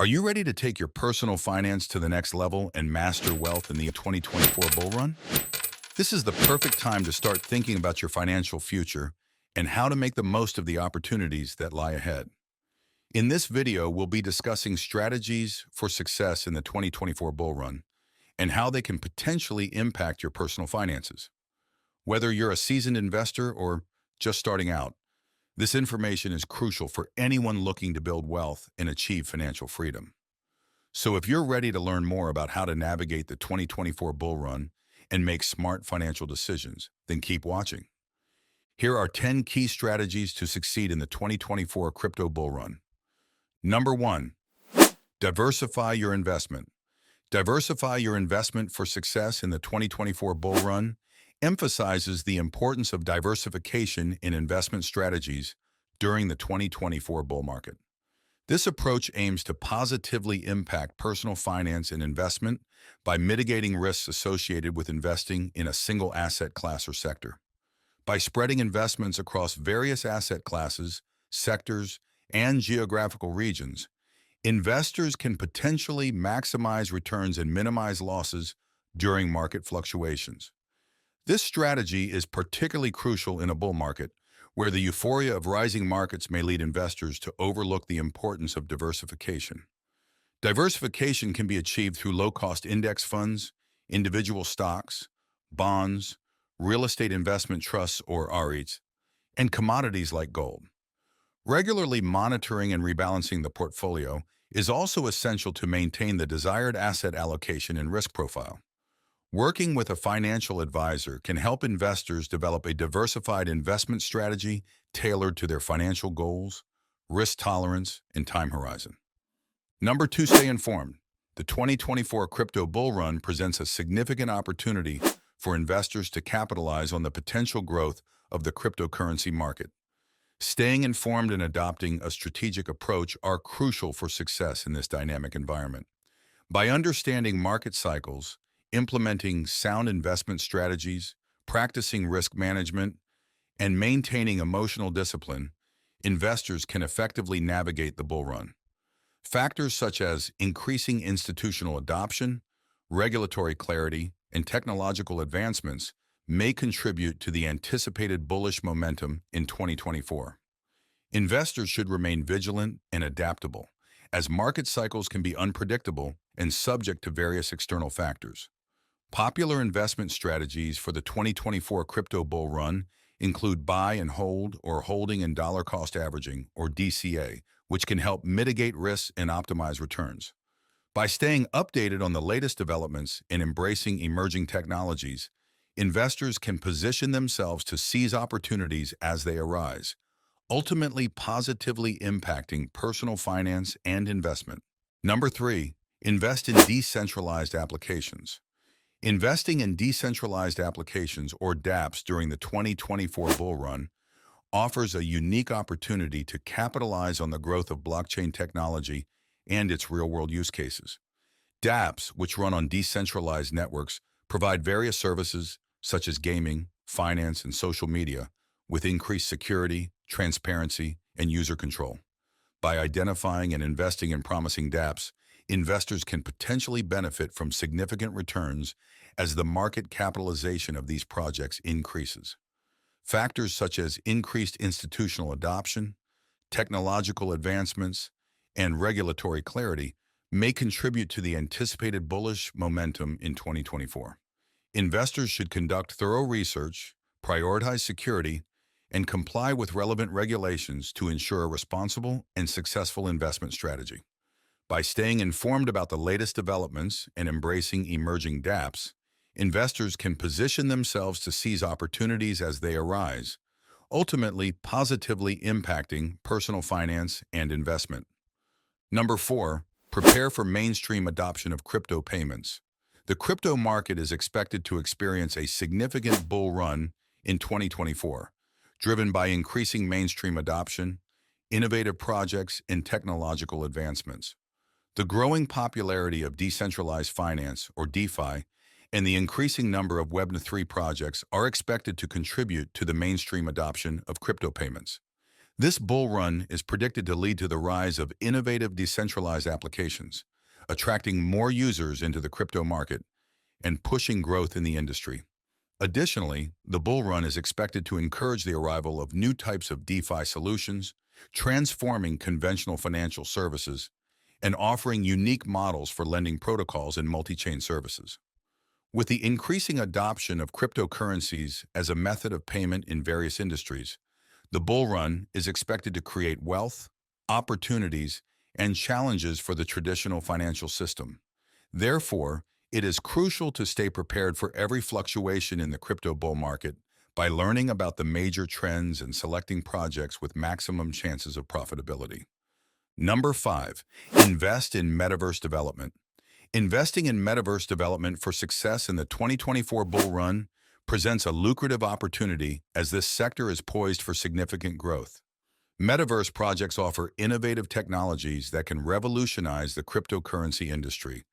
Are you ready to take your personal finance to the next level and master wealth in the 2024 bull run? This is the perfect time to start thinking about your financial future and how to make the most of the opportunities that lie ahead. In this video, we'll be discussing strategies for success in the 2024 bull run and how they can potentially impact your personal finances. Whether you're a seasoned investor or just starting out, this information is crucial for anyone looking to build wealth and achieve financial freedom. So if you're ready to learn more about how to navigate the 2024 bull run and make smart financial decisions, then keep watching. Here are 10 key strategies to succeed in the 2024 crypto bull run. Number 1, diversify your investment. Diversify your investment for success in the 2024 bull run emphasizes the importance of diversification in investment strategies during the 2024 bull market. This approach aims to positively impact personal finance and investment by mitigating risks associated with investing in a single asset class or sector. By spreading investments across various asset classes, sectors, and geographical regions, investors can potentially maximize returns and minimize losses during market fluctuations. This strategy is particularly crucial in a bull market, where the euphoria of rising markets may lead investors to overlook the importance of diversification. Diversification can be achieved through low-cost index funds, individual stocks, bonds, real estate investment trusts or REITs, and commodities like gold. Regularly monitoring and rebalancing the portfolio is also essential to maintain the desired asset allocation and risk profile. Working with a financial advisor can help investors develop a diversified investment strategy tailored to their financial goals, risk tolerance, and time horizon. Number 2, stay informed. The 2024 crypto bull run presents a significant opportunity for investors to capitalize on the potential growth of the cryptocurrency market. Staying informed and adopting a strategic approach are crucial for success in this dynamic environment. By understanding market cycles, implementing sound investment strategies, practicing risk management, and maintaining emotional discipline, investors can effectively navigate the bull run. Factors such as increasing institutional adoption, regulatory clarity, and technological advancements may contribute to the anticipated bullish momentum in 2024. Investors should remain vigilant and adaptable, as market cycles can be unpredictable and subject to various external factors. Popular investment strategies for the 2024 crypto bull run include buy and hold or holding and dollar cost averaging or DCA, which can help mitigate risks and optimize returns. By staying updated on the latest developments and embracing emerging technologies, investors can position themselves to seize opportunities as they arise, ultimately positively impacting personal finance and investment. Number 3, invest in decentralized applications. Investing in decentralized applications or DApps during the 2024 bull run offers a unique opportunity to capitalize on the growth of blockchain technology and its real-world use cases. DApps, which run on decentralized networks, provide various services such as gaming, finance, and social media with increased security, transparency, and user control. By identifying and investing in promising DApps, investors can potentially benefit from significant returns as the market capitalization of these projects increases. Factors such as increased institutional adoption, technological advancements, and regulatory clarity may contribute to the anticipated bullish momentum in 2024. Investors should conduct thorough research, prioritize security, and comply with relevant regulations to ensure a responsible and successful investment strategy. By staying informed about the latest developments and embracing emerging DApps, investors can position themselves to seize opportunities as they arise, ultimately positively impacting personal finance and investment. Number 4, prepare for mainstream adoption of crypto payments. The crypto market is expected to experience a significant bull run in 2024, driven by increasing mainstream adoption, innovative projects, and technological advancements. The growing popularity of decentralized finance, or DeFi, and the increasing number of Web3 projects are expected to contribute to the mainstream adoption of crypto payments. This bull run is predicted to lead to the rise of innovative decentralized applications, attracting more users into the crypto market and pushing growth in the industry. Additionally, the bull run is expected to encourage the arrival of new types of DeFi solutions, transforming conventional financial services and offering unique models for lending protocols and multi-chain services. With the increasing adoption of cryptocurrencies as a method of payment in various industries, the bull run is expected to create wealth, opportunities, and challenges for the traditional financial system. Therefore, it is crucial to stay prepared for every fluctuation in the crypto bull market by learning about the major trends and selecting projects with maximum chances of profitability. Number 5, invest in Metaverse development. Investing in Metaverse development for success in the 2024 bull run presents a lucrative opportunity as this sector is poised for significant growth. Metaverse projects offer innovative technologies that can revolutionize the cryptocurrency industry,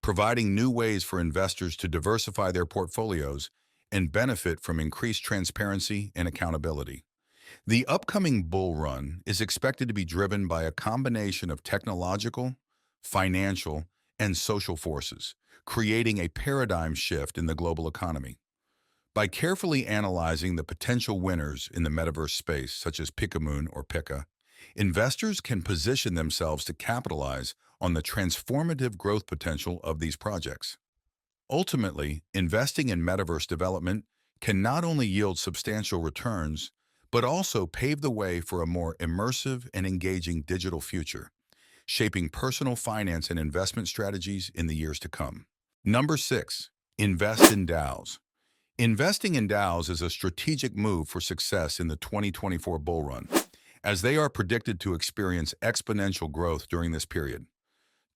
providing new ways for investors to diversify their portfolios and benefit from increased transparency and accountability. The upcoming bull run is expected to be driven by a combination of technological, financial, and social forces, creating a paradigm shift in the global economy. By carefully analyzing the potential winners in the metaverse space, such as Pikamoon or Pika, investors can position themselves to capitalize on the transformative growth potential of these projects. Ultimately, investing in metaverse development can not only yield substantial returns, but also pave the way for a more immersive and engaging digital future, shaping personal finance and investment strategies in the years to come. Number 6, invest in DAOs. Investing in DAOs is a strategic move for success in the 2024 bull run, as they are predicted to experience exponential growth during this period.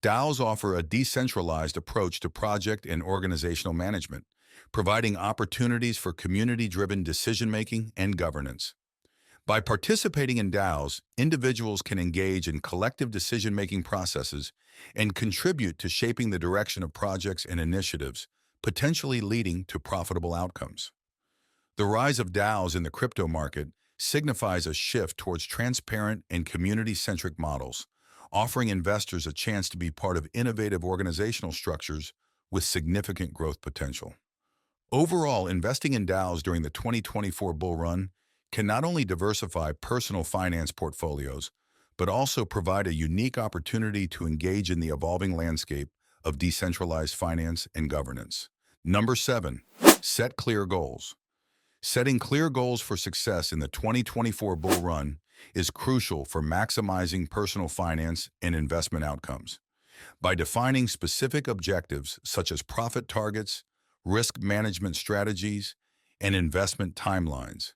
DAOs offer a decentralized approach to project and organizational management, providing opportunities for community-driven decision-making and governance. By participating in DAOs, individuals can engage in collective decision-making processes and contribute to shaping the direction of projects and initiatives, potentially leading to profitable outcomes. The rise of DAOs in the crypto market signifies a shift towards transparent and community-centric models, offering investors a chance to be part of innovative organizational structures with significant growth potential. Overall, investing in DAOs during the 2024 bull run can not only diversify personal finance portfolios, but also provide a unique opportunity to engage in the evolving landscape of decentralized finance and governance. Number 7, set clear goals. Setting clear goals for success in the 2024 bull run is crucial for maximizing personal finance and investment outcomes. By defining specific objectives such as profit targets, risk management strategies, and investment timelines,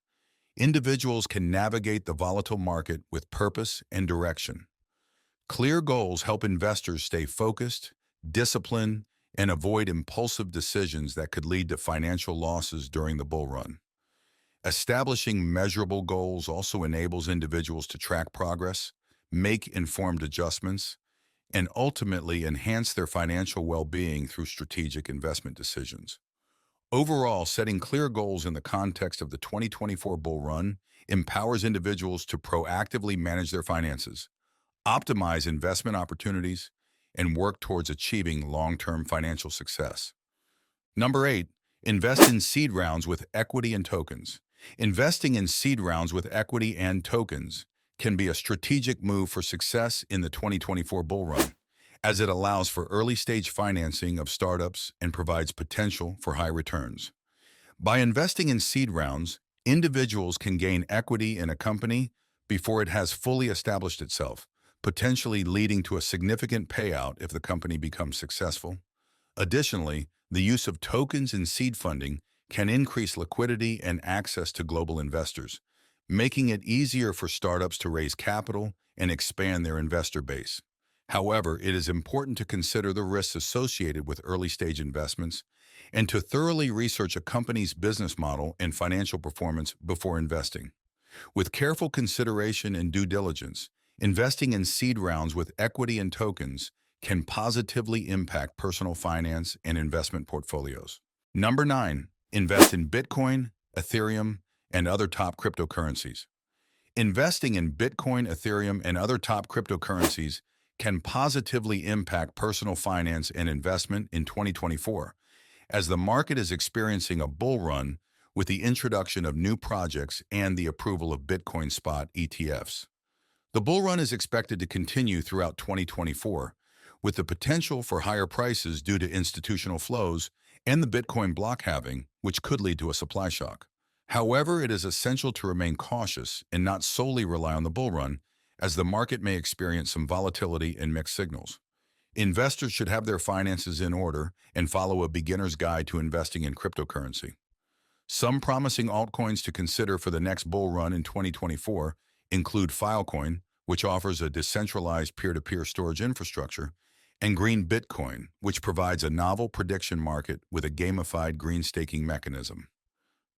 individuals can navigate the volatile market with purpose and direction. Clear goals help investors stay focused, disciplined, and avoid impulsive decisions that could lead to financial losses during the bull run. Establishing measurable goals also enables individuals to track progress, make informed adjustments, and ultimately enhance their financial well-being through strategic investment decisions. Overall, setting clear goals in the context of the 2024 bull run empowers individuals to proactively manage their finances, optimize investment opportunities, and work towards achieving long-term financial success. Number 8, invest in seed rounds with equity and tokens. Investing in seed rounds with equity and tokens can be a strategic move for success in the 2024 bull run, as it allows for early-stage financing of startups and provides potential for high returns. By investing in seed rounds, individuals can gain equity in a company before it has fully established itself, potentially leading to a significant payout if the company becomes successful. Additionally, the use of tokens in seed funding can increase liquidity and access to global investors, making it easier for startups to raise capital and expand their investor base. However, it is important to consider the risks associated with early-stage investments and to thoroughly research a company's business model and financial performance before investing. With careful consideration and due diligence, investing in seed rounds with equity and tokens can positively impact personal finance and investment portfolios. Number 9, invest in Bitcoin, Ethereum, and other top cryptocurrencies. Investing in Bitcoin, Ethereum, and other top cryptocurrencies can positively impact personal finance and investment in 2024, as the market is experiencing a bull run with the introduction of new projects and the approval of Bitcoin spot ETFs. The bull run is expected to continue throughout 2024, with the potential for higher prices due to institutional flows and the Bitcoin block halving, which could lead to a supply shock. However, it is essential to remain cautious and not solely rely on the bull run, as the market may experience some volatility and mixed signals. Investors should have their finances in order and follow a beginner's guide to investing in cryptocurrency. Some promising altcoins to consider for the next bull run in 2024 include Filecoin, which offers a decentralized peer-to-peer storage infrastructure, and Green Bitcoin, which provides a novel prediction market with a gamified green staking mechanism.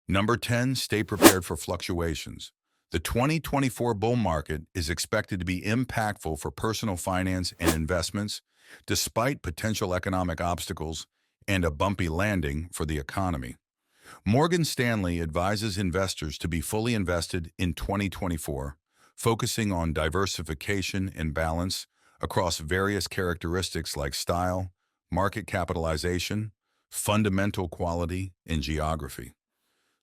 Number 10, stay prepared for fluctuations. The 2024 bull market is expected to be impactful for personal finance and investments, despite potential economic obstacles and a bumpy landing for the economy. Morgan Stanley advises investors to be fully invested in 2024, focusing on diversification and balance across various characteristics like style, market capitalization, fundamental quality, and geography.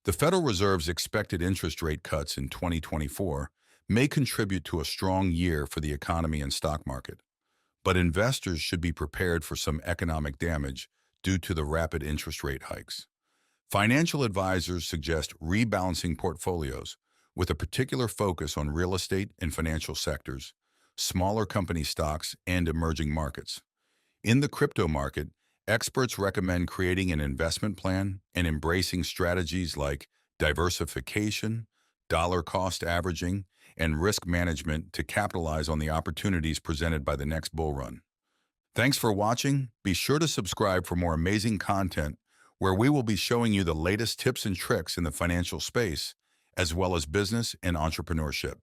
The Federal Reserve's expected interest rate cuts in 2024 may contribute to a strong year for the economy and stock market, but investors should be prepared for some economic damage due to the rapid interest rate hikes. Financial advisors suggest rebalancing portfolios with a particular focus on real estate and financial sectors, smaller company stocks, and emerging markets. In the crypto market, experts recommend creating an investment plan and embracing strategies like diversification, dollar cost averaging, and risk management to capitalize on the opportunities presented by the next bull run. Thanks for watching. Be sure to subscribe for more amazing content where we will be showing you the latest tips and tricks in the financial space, as well as business and entrepreneurship.